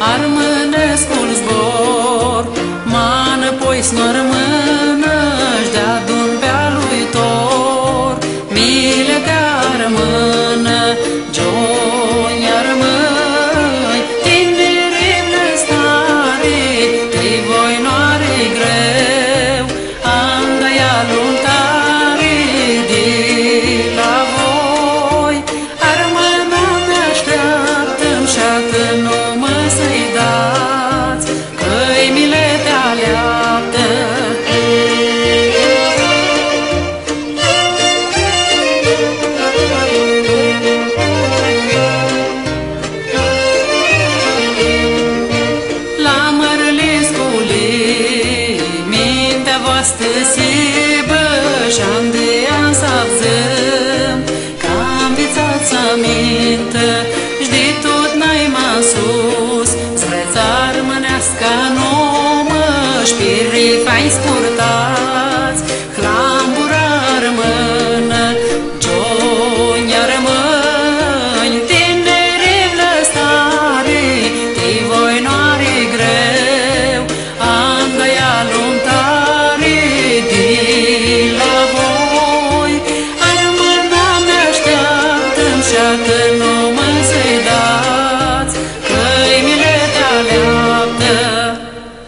armânesc un zbor, mană poi snormână-și dea dun pe-a lui tor, mile te-ar mână, gioi armâi, tinerii blestare, ei voi noare greu, andăia luntare de la voi, armâna mi-așteaptă-mi și-atât numai să-i dați, că-i mile te aleaptă. La mărliscule, mintea voastră se bășa,